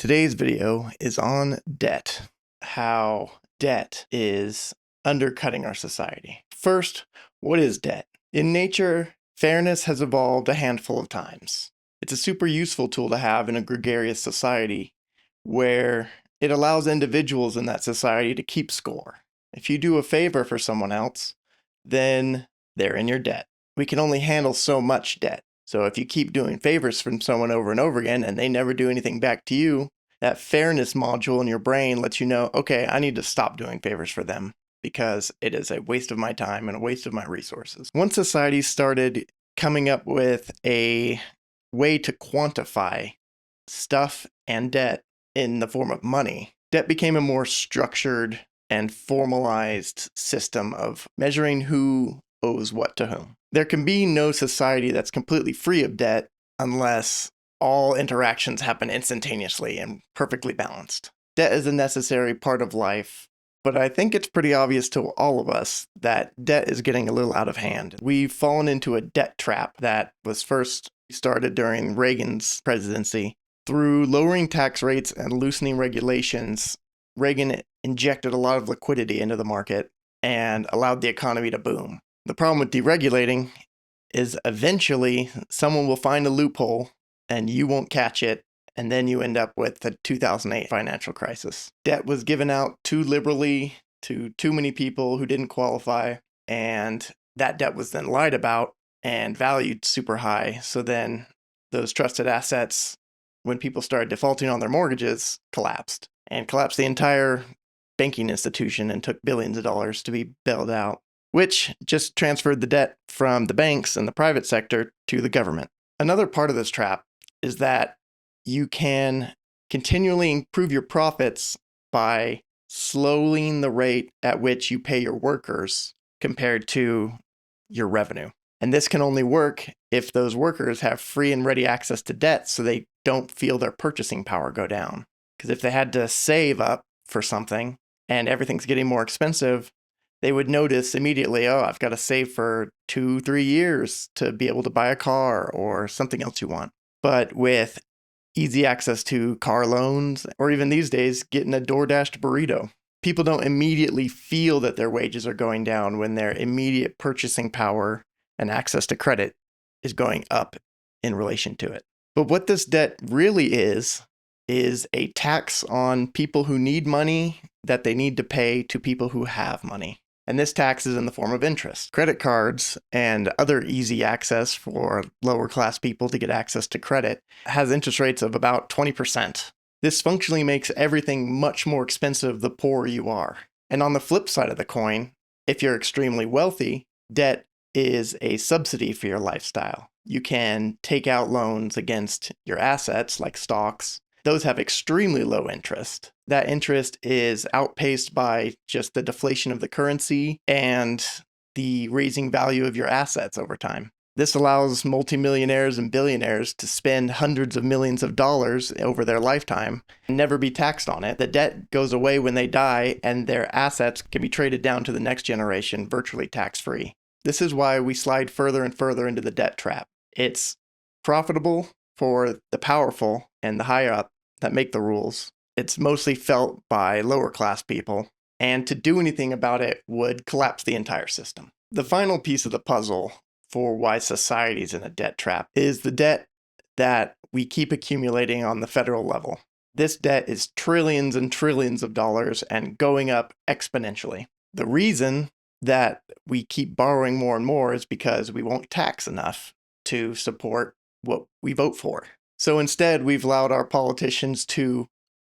Today's video is on debt, how debt is undercutting our society. First, what is debt? In nature, fairness has evolved a handful of times. It's a super useful tool to have in a gregarious society where it allows individuals in that society to keep score. If you do a favor for someone else, then they're in your debt. We can only handle so much debt. So if you keep doing favors from someone over and over again and they never do anything back to you, that fairness module in your brain lets you know, okay, I need to stop doing favors for them because it is a waste of my time and a waste of my resources. Once society started coming up with a way to quantify stuff and debt in the form of money, debt became a more structured and formalized system of measuring who owes what to whom. There can be no society that's completely free of debt unless all interactions happen instantaneously and perfectly balanced. Debt is a necessary part of life, but I think it's pretty obvious to all of us that debt is getting a little out of hand. We've fallen into a debt trap that was first started during Reagan's presidency. Through lowering tax rates and loosening regulations, Reagan injected a lot of liquidity into the market and allowed the economy to boom. The problem with deregulating is eventually someone will find a loophole and you won't catch it, and then you end up with the 2008 financial crisis. Debt was given out too liberally to too many people who didn't qualify, and that debt was then lied about and valued super high. So then those trusted assets, when people started defaulting on their mortgages, collapsed the entire banking institution and took billions of dollars to be bailed out, which just transferred the debt from the banks and the private sector to the government. Another part of this trap is that you can continually improve your profits by slowing the rate at which you pay your workers compared to your revenue. And this can only work if those workers have free and ready access to debt so they don't feel their purchasing power go down. Because if they had to save up for something and everything's getting more expensive, they would notice immediately, oh, I've got to save for 2-3 years to be able to buy a car or something else you want. But with easy access to car loans, or even these days, getting a DoorDash burrito, people don't immediately feel that their wages are going down when their immediate purchasing power and access to credit is going up in relation to it. But what this debt really is a tax on people who need money that they need to pay to people who have money. And this tax is in the form of interest. Credit cards and other easy access for lower class people to get access to credit has interest rates of about 20%. This functionally makes everything much more expensive the poorer you are. And on the flip side of the coin, if you're extremely wealthy, debt is a subsidy for your lifestyle. You can take out loans against your assets like stocks. Those have extremely low interest. That interest is outpaced by just the deflation of the currency and the raising value of your assets over time. This allows multimillionaires and billionaires to spend hundreds of millions of dollars over their lifetime and never be taxed on it. The debt goes away when they die, and their assets can be traded down to the next generation virtually tax-free. This is why we slide further and further into the debt trap. It's profitable for the powerful and the higher up that make the rules. It's mostly felt by lower class people, and to do anything about it would collapse the entire system. The final piece of the puzzle for why society's in a debt trap is the debt that we keep accumulating on the federal level. This debt is trillions and trillions of dollars and going up exponentially. The reason that we keep borrowing more and more is because we won't tax enough to support what we vote for. So instead, we've allowed our politicians to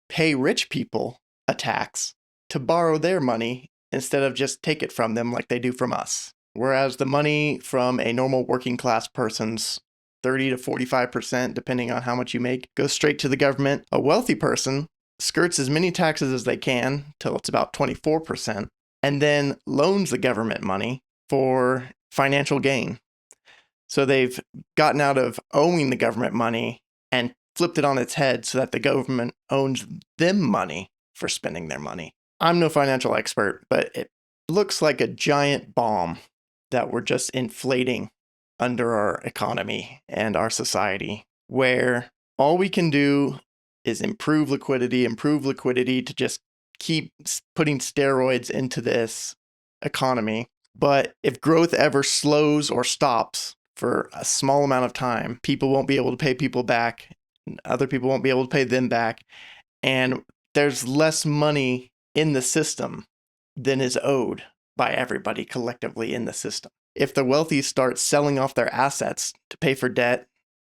pay rich people a tax to borrow their money instead of just take it from them like they do from us. Whereas the money from a normal working class person's 30 to 45%, depending on how much you make, goes straight to the government. A wealthy person skirts as many taxes as they can till it's about 24%, and then loans the government money for financial gain. So they've gotten out of owing the government money and flipped it on its head so that the government owns them money for spending their money. I'm no financial expert, but it looks like a giant bomb that we're just inflating under our economy and our society, where all we can do is improve liquidity to just keep putting steroids into this economy. But if growth ever slows or stops for a small amount of time, people won't be able to pay people back. Other people won't be able to pay them back. And there's less money in the system than is owed by everybody collectively in the system. If the wealthy start selling off their assets to pay for debt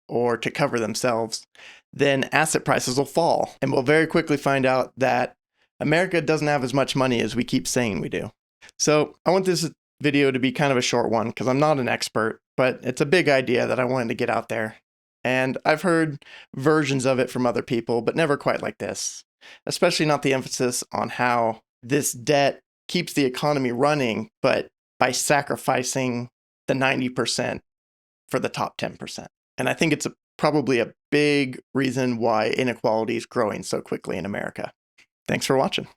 or to cover themselves, then asset prices will fall. And we'll very quickly find out that America doesn't have as much money as we keep saying we do. So I want this video to be kind of a short one because I'm not an expert, but it's a big idea that I wanted to get out there. And I've heard versions of it from other people, but never quite like this, especially not the emphasis on how this debt keeps the economy running, but by sacrificing the 90% for the top 10%. And I think it's probably a big reason why inequality is growing so quickly in America. Thanks for watching.